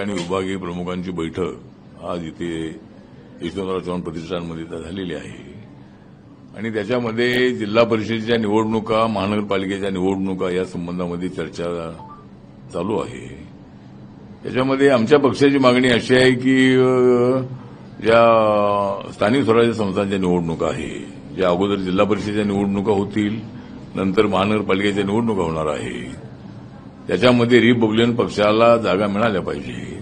आणि विभागीय प्रमुखांची बैठक आज इथे यशवंतराव चव्हाण प्रतिष्ठानमध्ये झालेली आहे आणि त्याच्यामध्ये जिल्हा परिषदेच्या निवडणुका, महानगरपालिकेच्या निवडणुका या संबंधामध्ये चर्चा चालू आहे। त्याच्यामध्ये आमच्या पक्षाची मागणी अशी आहे की ज्या स्थानिक स्वराज्य संस्थांच्या निवडणुका आहे, ज्या अगोदर जिल्हा परिषदेच्या निवडणुका होतील, नंतर महानगरपालिकेच्या निवडणुका होणार आहे, त्याच्यामध्ये रिपब्लिकन पक्षाला जागा मिळाल्या पाहिजे।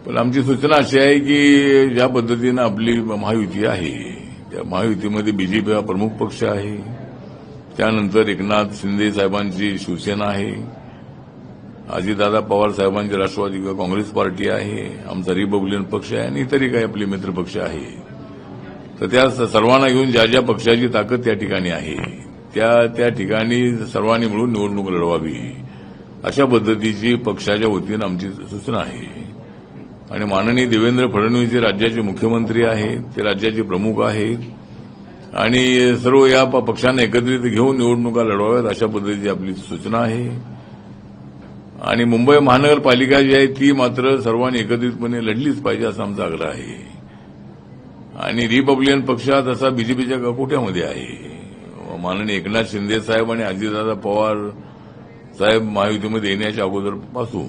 पण आमची सूचना अशी आहे की ज्या पद्धतीनं आपली महायुती आहे, त्या महायुतीमध्ये बीजेपी हा प्रमुख पक्ष आहे, त्यानंतर एकनाथ शिंदे साहेबांची शिवसेना आहे, अजितदादा पवार साहेबांची राष्ट्रवादी काँग्रेस पार्टी आहे, आमचा रिपब्लिकन पक्ष आहे आणि इतरही काही आपले मित्र पक्ष आहे। तर त्या सर्वांना घेऊन ज्या ज्या पक्षाची ताकद त्या ठिकाणी आहे त्या ठिकाणी सर्वांनी मिळून निवडणूक लढवावी, अशा पद्धतीची पक्षाच्या वतीनं आमची सूचना आहे। आणि माननीय देवेंद्र फडणवीस हे राज्याचे मुख्यमंत्री आहेत, ते राज्याचे प्रमुख आहेत आणि सर्व या पक्षांना एकत्रित घेऊन निवडणुका लढवाव्यात, अशा पद्धतीची आपली सूचना आहे। आणि मुंबई महानगरपालिका जी आहे ती मात्र सर्वांनी एकत्रितपणे लढलीच पाहिजे असा आमचा आग्रह आहे। आणि रिपब्लिकन पक्ष तसा बीजेपीच्या कोट्यामध्ये आहे। माननीय एकनाथ शिंदे साहेब आणि अजितदादा पवार साहेब महायुतीमध्ये येण्याच्या अगोदरपासून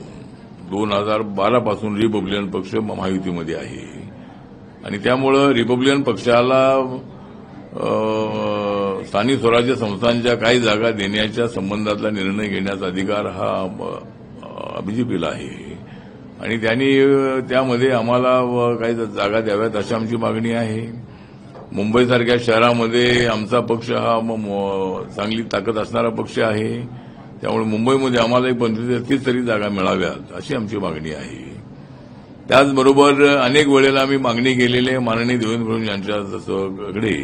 2012 पासून रिपब्लिकन पक्ष महायुतीमध्ये आहे आणि त्यामुळे रिपब्लिकन पक्षाला स्थानिक स्वराज्य संस्थांच्या काही जागा देण्याच्या संबंधातला निर्णय घेण्याचा अधिकार हा बीजेपीला आहे आणि त्यांनी त्यामध्ये आम्हाला काही जागा द्याव्यात अशी आमची मागणी आहे। मुंबईसारख्या शहरामध्ये आमचा पक्ष हा चांगली ताकद असणारा पक्ष आहे, त्यामुळे मुंबईमध्ये आम्हाला 25-30 तरी जागा मिळाव्यात अशी आमची मागणी आहे। त्याचबरोबर अनेक वेळेला आम्ही मागणी केलेली आहे माननीय देवेंद्र फडणवीस यांच्याकडे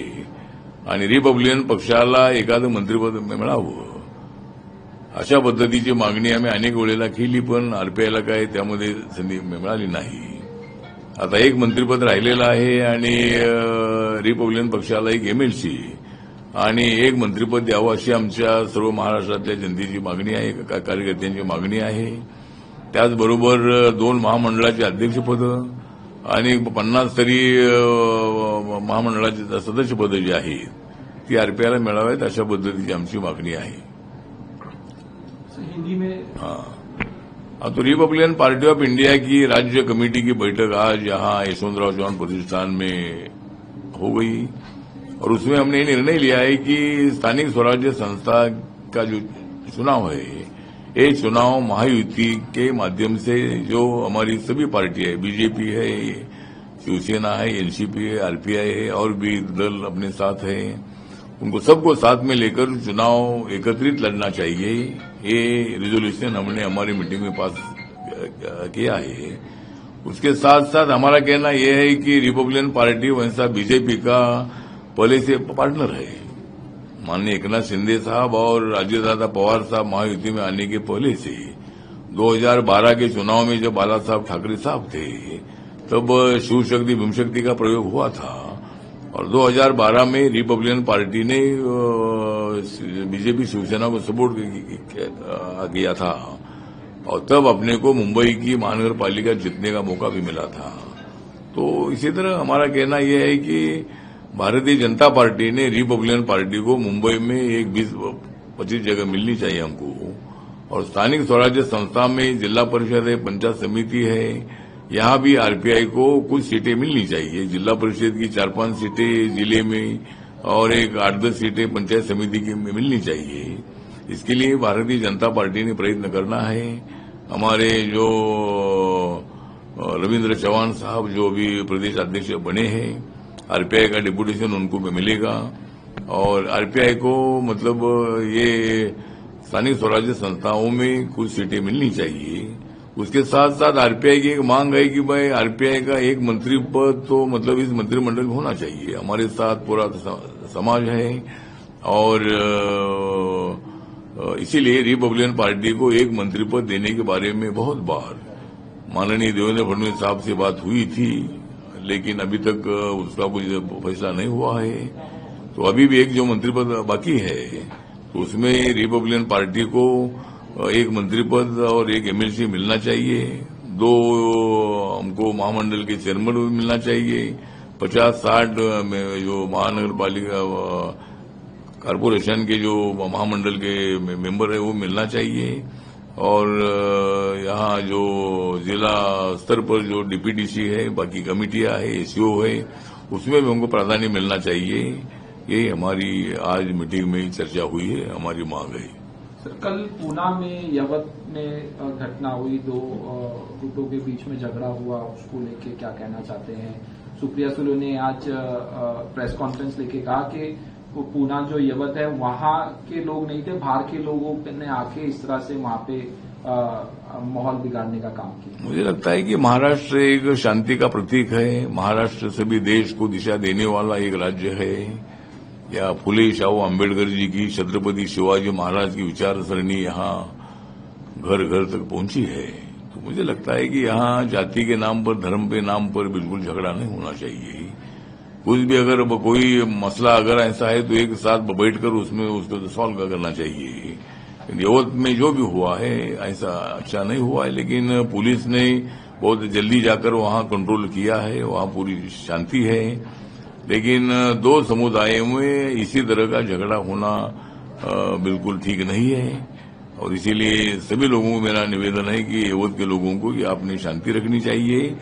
आणि रिपब्लिकन पक्षाला एखादं मंत्रिपद मिळावं अशा पद्धतीची मागणी आम्ही अनेक वेळेला केली, पण आरपीआयला काय त्यामध्ये संधी मिळाली नाही। आता एक मंत्रिपद राहिलेलं आहे आणि रिपब्लिकन पक्षाला एक एमएलसी आणि एक मंत्रिपद द्यावं अशी आमच्या सर्व महाराष्ट्रातल्या जनतेची मागणी आहे, कार्यकर्त्यांची मागणी आहे। त्याचबरोबर 2 महामंडळाची अध्यक्षपदं आणि 50 तरी महामंडळाची सदस्यपदं जी आहेत ती आरपीआयला मिळाव्यात अशा पद्धतीची आमची मागणी आहे। तो रिपब्लिकन पार्टी ऑफ इंडिया की राज्य कमेटी की बैठक आज यहाँ यशवंतराव चव्हाण प्रतिष्ठान में हो गई और उसमें हमने निर्णय लिया है कि स्थानिक स्वराज्य संस्था का जो चुनाव है, ये चुनाव महायुति के माध्यम से जो हमारी सभी पार्टी है, बीजेपी है, शिवसेना है, एनसीपी है, आरपीआई है और भी दल अपने साथ है, उनको सबको साथ में लेकर चुनाव एकत्रित लड़ना चाहिए। ये रिजोल्यूशन हमने हमारी मीटिंग में पास किया है। उसके साथ साथ हमारा कहना यह है कि रिपब्लिकन पार्टी वैसा बीजेपी का पहले से पार्टनर है। माननीय एकनाथ शिंदे साहब और अजितदादा पवार साहब महायुति में आने के पहले से 2012 के चुनाव में जब बाला साहब ठाकरे साहब थे तब शिव शक्ति भीमशक्ति का प्रयोग हुआ था और 2012 में रिपब्लिकन पार्टी ने बीजेपी शिवसेना को सपोर्ट किया था और तब अपने को मुंबई की महानगरपालिका जीतने का मौका भी मिला था। तो इसी तरह हमारा कहना यह है कि भारतीय जनता पार्टी ने रिपब्लिकन पार्टी को मुंबई में एक 20-25 जगह मिलनी चाहिए हमको और स्थानिक स्वराज्य संस्था में जिला परिषद है, पंचायत समिति है, यहाँ भी आरपीआई को कुछ सीटें मिलनी चाहिए। जिला परिषद की 4-5 सीटें जिले में और एक 8-10 सीटें पंचायत समिति की मिलनी चाहिए। इसके लिए भारतीय जनता पार्टी ने प्रयत्न करना है। हमारे जो रविंद्र चौहान साहब जो अभी प्रदेश अध्यक्ष बने हैं, आरपीआई का डिप्यूटेशन उनको भी मिलेगा और आरपीआई को मतलब ये स्थानिक स्वराज्य संस्थाओं में कुछ सीटें मिलनी चाहिए। उसके साथ साथ आरपीआई की एक मांग है कि भाई आरपीआई का एक मंत्री पद तो मतलब इस मंत्रिमंडल में होना चाहिए। हमारे साथ पूरा समाज है और इसीलिए रिपब्लिकन पार्टी को एक मंत्री पद देने के बारे में बहुत बार माननीय देवेंद्र फडणवीस साहब से बात हुई थी, लेकिन अभी तक उसका कुछ फैसला नहीं हुआ है। तो अभी भी एक जो मंत्री पद बाकी है तो उसमें रिपब्लिकन पार्टी को एक मंत्री पद और एक एमएलसी मिलना चाहिए। 2 हमको महामंडल के चेयरमैन भी मिलना चाहिए, 50-60 में जो महानगर पालिका कारपोरेशन के जो महामंडल के मेंबर है वो मिलना चाहिए, और यहाँ जो जिला स्तर पर जो डीपीडीसी है, बाकी कमेटियां है, एसईओ है, उसमें भी हमको प्राधान्य मिलना चाहिए। ये हमारी आज मीटिंग में चर्चा हुई है, हमारी मांग है। सर, कल पूना में यवत में घटना हुई, 2 गुटों के बीच में झगड़ा हुआ, उसको लेके क्या कहना चाहते हैं? सुप्रिया सुले ने आज प्रेस कॉन्फ्रेंस लेके कहा कि वो पूना जो यवत है वहां के लोग नहीं थे, बाहर के लोगों ने आके इस तरह से वहां पे माहौल बिगाड़ने का काम किया। मुझे लगता है कि महाराष्ट्र एक शांति का प्रतीक है। महाराष्ट्र सभी देश को दिशा देने वाला एक राज्य है। या फुले शाहू आंबेडकर जी की, छत्रपति शिवाजी महाराज की विचारसरणी यहाँ घर घर तक पहुंची है। तो मुझे लगता है कि यहाँ जाति के नाम पर, धर्म के नाम पर बिल्कुल झगड़ा नहीं होना चाहिए। कुछ भी अगर कोई मसला अगर ऐसा है तो एक साथ बैठकर उसमें उसको सॉल्व करना चाहिए। यवत में जो भी हुआ है ऐसा अच्छा नहीं हुआ है, लेकिन पुलिस ने बहुत जल्दी जाकर वहां कंट्रोल किया है, वहां पूरी शांति है। लेकिन 2 समुदायों में इसी तरह का झगड़ा होना बिल्कुल ठीक नहीं है, और इसीलिए सभी लोगों को मेरा निवेदन है कि यवत के लोगों को कि आपने शांति रखनी चाहिए,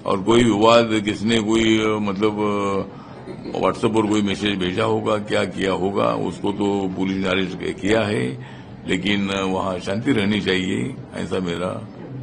और कोई विवाद किसने कोई मतलब व्हाट्सएप पर कोई मैसेज भेजा होगा, क्या किया होगा, उसको तो पुलिस ने अरेस्ट किया है, लेकिन वहां शांति रहनी चाहिए, ऐसा मेरा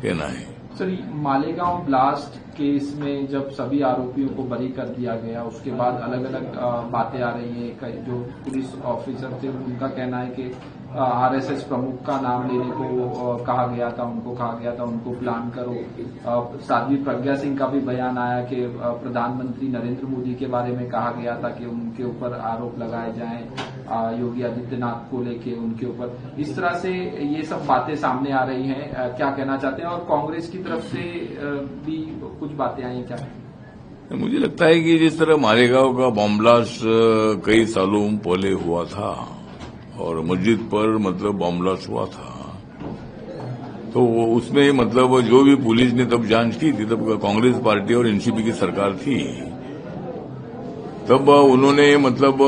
कहना है। सर, मालेगांव ब्लास्ट केस में जब सभी आरोपियों को बरी कर दिया गया, उसके बाद अलग अलग बातें आ रही है। जो पुलिस ऑफिसर थे उनका कहना है कि आरएसएस प्रमुख का नाम लेने को कहा गया था, उनको प्लान करो। साध्वी प्रज्ञा सिंह का भी बयान आया कि प्रधानमंत्री नरेंद्र मोदी के बारे में कहा गया था कि उनके ऊपर आरोप लगाए जाएं, योगी आदित्यनाथ को लेके उनके ऊपर। इस तरह से ये सब बातें सामने आ रही हैं, क्या कहना चाहते हैं? और कांग्रेस की तरफ से भी कुछ बातें आई हैं क्या? मुझे लगता है कि जिस तरह मालेगांव का बॉम्ब ब्लास्ट कई सालों पहले हुआ था और मस्जिद पर मतलब बॉम्ब ब्लास्ट हुआ था, तो उसमें मतलब जो भी पुलिस ने तब जांच की थी, तब कांग्रेस पार्टी और एनसीपी की सरकार थी, तब उन्होंने मतलब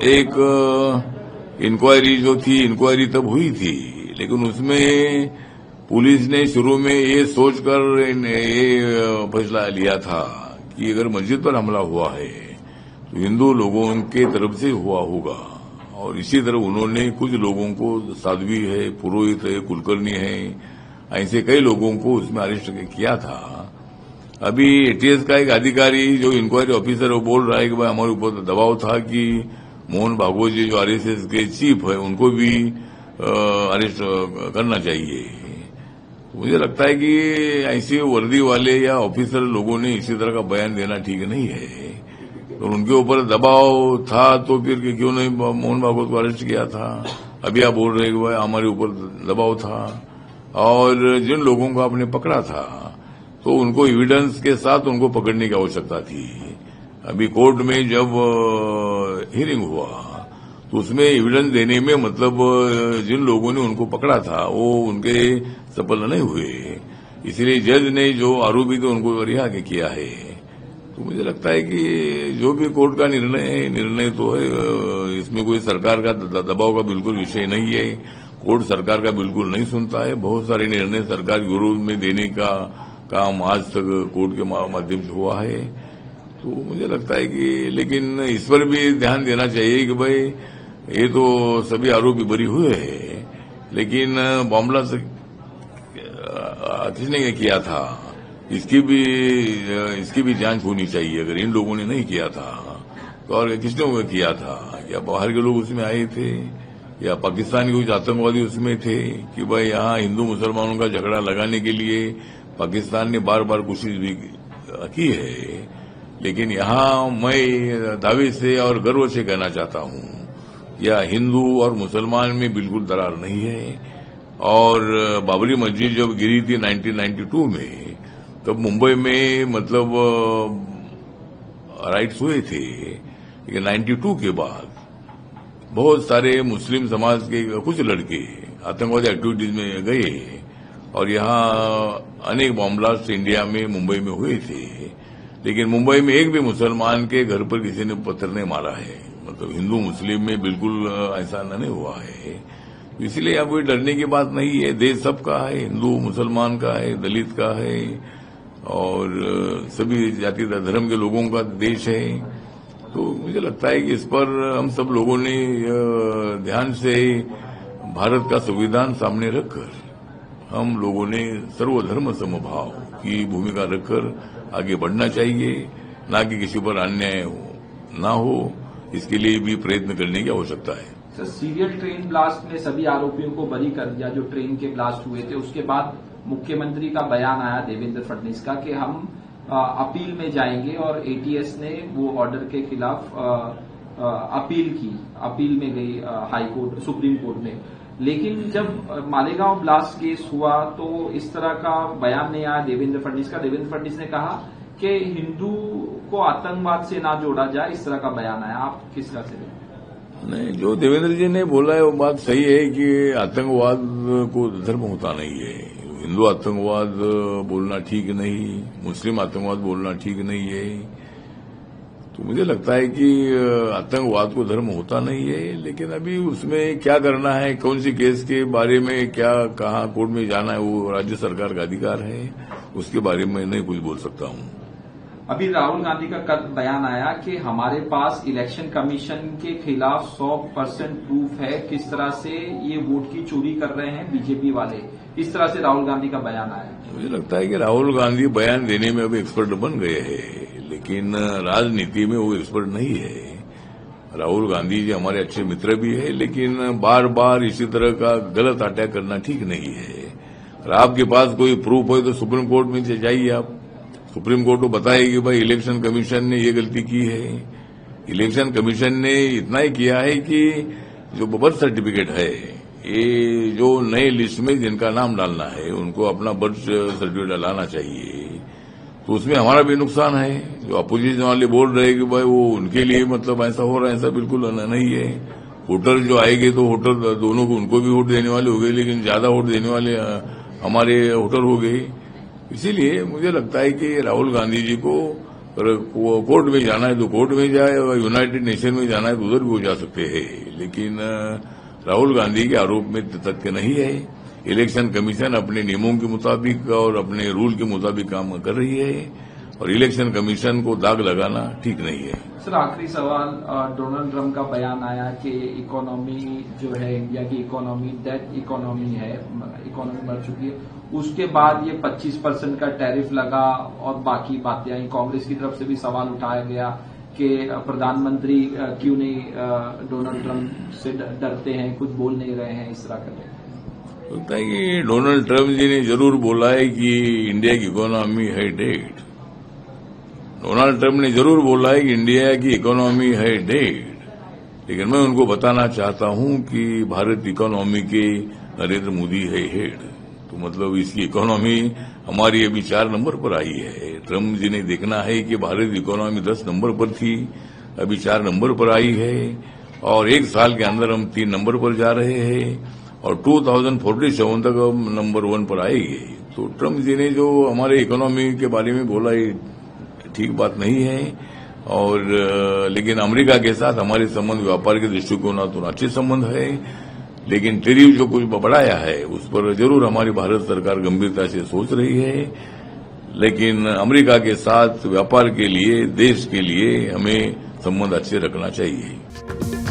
एक इंक्वायरी जो थी, इंक्वायरी तब हुई थी, लेकिन उसमें पुलिस ने शुरू में ये सोचकर ये फैसला लिया था कि अगर मस्जिद पर हमला हुआ है तो हिंदू लोगों के तरफ से हुआ होगा, और इसी तरह उन्होंने कुछ लोगों को, साध्वी है, पुरोहित है, कुलकर्णी है, ऐसे कई लोगों को उसमें अरेस्ट किया था। अभी एटीएस का एक अधिकारी जो इंक्वायरी ऑफिसर है वो बोल रहा है कि भाई हमारे ऊपर दबाव था कि मोहन भागवत जी जो आरएसएस के चीफ है उनको भी अरेस्ट करना चाहिए। मुझे लगता है कि ऐसे वर्दी वाले या ऑफिसर लोगों ने इसी तरह का बयान देना ठीक नहीं है। तो उनके ऊपर दबाव था तो फिर क्यों नहीं मोहन भागवत को अरेस्ट किया था? अभी आप बोल रहे हैं कि भाई हमारे ऊपर दबाव था, और जिन लोगों को आपने पकड़ा था तो उनको एविडेंस के साथ उनको पकड़ने की आवश्यकता थी। अभी कोर्ट में जब हियरिंग हुआ तो उसमें एविडेंस देने में मतलब जिन लोगों ने उनको पकड़ा था वो उनके सफल नहीं हुए, इसलिए जज ने जो आरोपी थे उनको रिहा किया है। तो मुझे लगता है कि जो भी कोर्ट का निर्णय तो है, इसमें कोई सरकार का दबाव का बिल्कुल विषय नहीं है। कोर्ट सरकार का बिल्कुल नहीं सुनता है। बहुत सारे निर्णय सरकार के विरोध में देने का काम आज तक कोर्ट के माध्यम से हुआ है। तो मुझे लगता है कि लेकिन इस पर भी ध्यान देना चाहिए कि भाई ये तो सभी आरोपी बरी हुए हैं, लेकिन बॉम्ब ब्लास्ट किसने किया था इसकी भी जांच होनी चाहिए। अगर इन लोगों ने नहीं किया था तो और किसने किया था? या बाहर के लोग उसमें आए थे या पाकिस्तान के कुछ आतंकवादी उसमें थे कि भाई यहाँ हिंदू मुसलमानों का झगड़ा लगाने के लिए पाकिस्तान ने बार बार कोशिश भी की है। लेकिन यहाँ मैं दावे से और गर्व से कहना चाहता हूँ या हिंदू और मुसलमान में बिल्कुल दरार नहीं है। और बाबरी मस्जिद जब गिरी थी 1992 में, तब मुंबई में मतलब राइट्स हुए थे। लेकिन 92 के बाद बहुत सारे मुस्लिम समाज के कुछ लड़के आतंकवादी एक्टिविटीज में गए और यहाँ अनेक बॉम्ब ब्लास्ट इंडिया में मुंबई में हुए थे, लेकिन मुंबई में एक भी मुसलमान के घर पर किसी ने पत्थर नहीं मारा है। मतलब हिंदू मुस्लिम में बिल्कुल ऐसा नहीं हुआ है। इसलिए अब कोई डरने की बात नहीं है। देश सबका है, हिंदू मुसलमान का है, दलित का है और सभी जाति धर्म के लोगों का देश है। तो मुझे लगता है कि इस पर हम सब लोगों ने ध्यान से भारत का संविधान सामने रखकर हम लोगों ने सर्वधर्म समभाव की भूमिका रखकर आगे बढ़ना चाहिए, ना कि किसी पर अन्याय ना हो। इसके लिए भी प्रयत्न करने की आवश्यकता है। सर, सीरियल ट्रेन ब्लास्ट में सभी आरोपियों को बरी कर दिया जो ट्रेन के ब्लास्ट हुए थे। उसके बाद मुख्यमंत्री का बयान आया देवेंद्र फडणवीस का कि हम अपील में जाएंगे और एटीएस ने वो ऑर्डर के खिलाफ अपील की, अपील में गई हाई कोर्ट, सुप्रीम कोर्ट में। लेकिन जब मालेगांव ब्लास्ट केस हुआ तो इस तरह का बयान नहीं आया देवेंद्र फडणवीस का। देवेंद्र फडणवीस ने कहा कि हिंदू को आतंकवाद से ना जोड़ा जाए, इस तरह का बयान आया। आप किस तरह से देखते? नहीं, जो देवेंद्र जी ने बोला है वो बात सही है कि आतंकवाद को धर्म होता नहीं है। हिंदू आतंकवाद बोलना ठीक नहीं, मुस्लिम आतंकवाद बोलना ठीक नहीं है। तो मुझे लगता है कि आतंकवाद को धर्म होता नहीं है, लेकिन अभी उसमें क्या करना है, कौन सी केस के बारे में क्या कहाँ कोर्ट में जाना है, वो राज्य सरकार का अधिकार है। उसके बारे में नहीं कुछ बोल सकता हूँ। अभी राहुल गांधी का कल बयान आया कि हमारे पास इलेक्शन कमीशन के खिलाफ 100% प्रूफ है किस तरह से ये वोट की चोरी कर रहे हैं बीजेपी वाले। इस तरह से राहुल गांधी का बयान आया। मुझे लगता है कि राहुल गांधी बयान देने में अभी एक्सपर्ट बन गए हैं, लेकिन राजनीति में वो एक्सपर्ट नहीं है। राहुल गांधी जी हमारे अच्छे मित्र भी है, लेकिन बार बार इसी तरह का गलत अटैक करना ठीक नहीं है। और आपके पास कोई प्रूफ हो तो सुप्रीम कोर्ट में जाइए। आप सुप्रीम कोर्ट को बताइए कि भाई इलेक्शन कमीशन ने ये गलती की है। इलेक्शन कमीशन ने इतना ही किया है कि जो बर्थ सर्टिफिकेट है, ये जो नए लिस्ट में जिनका नाम डालना है उनको अपना बर्थ सर्टिफिकेट डालना चाहिए। तो उसमें हमारा भी नुकसान है। जो अपोजिशन वाले बोल रहे हैं कि भाई वो उनके लिए मतलब ऐसा हो रहा है, ऐसा बिल्कुल नहीं है। वोटर जो आएंगे तो वोटर दोनों को, उनको भी वोट देने वाले हो गए, लेकिन ज्यादा वोट देने वाले हमारे वोटर हो गए। इसीलिए मुझे लगता है कि राहुल गांधी जी को कोर्ट में जाना है तो कोर्ट में जाए, और यूनाइटेड नेशन में जाना है तो उधर भी हो जा सकते हैं। लेकिन राहुल गांधी के आरोप में तथ्य नहीं है। इलेक्शन कमीशन अपने नियमों के मुताबिक और अपने रूल के मुताबिक काम कर रही है, और इलेक्शन कमीशन को दाग लगाना ठीक नहीं है। सर, आखिरी सवाल, डोनाल्ड ट्रंप का बयान आया कि इकोनॉमी जो है, इंडिया की इकोनॉमी डेट इकोनॉमी है, इकोनॉमी बढ़ चुकी है। उसके बाद ये 25% का टैरिफ लगा और बाकी बातें आई। कांग्रेस की तरफ से भी सवाल उठाया गया कि प्रधानमंत्री क्यों नहीं डोनाल्ड ट्रंप से डरते हैं, कुछ बोल नहीं रहे हैं, इस तरह का। लगता है कि डोनाल्ड ट्रंप जी ने जरूर बोला है कि इंडिया की इकोनॉमी है डेड। डोनाल्ड ट्रंप ने जरूर बोला है कि इंडिया की इकोनॉमी है डेड, लेकिन मैं उनको बताना चाहता हूं कि भारत इकोनॉमी के नरेंद्र मोदी है हेड। तो मतलब इसकी इकोनॉमी हमारी अभी 4 नंबर पर आई है। ट्रंप जी ने देखना है कि भारत इकोनॉमी 10 नंबर पर थी, अभी 4 नंबर पर आई है, और 1 साल के अंदर हम 3 नंबर पर जा रहे हैं, और 2047 तक हम नंबर 1 पर आएंगे। तो ट्रंप जी ने जो हमारे इकोनॉमी के बारे में बोला है ठीक बात नहीं है। और लेकिन अमेरिका के साथ हमारे संबंध व्यापार के दृष्टिकोण तो अच्छे संबंध है, लेकिन टैरिफ जो कुछ बढ़ाया है उस पर जरूर हमारी भारत सरकार गंभीरता से सोच रही है। लेकिन अमेरिका के साथ व्यापार के लिए, देश के लिए हमें संबंध अच्छे रखना चाहिए।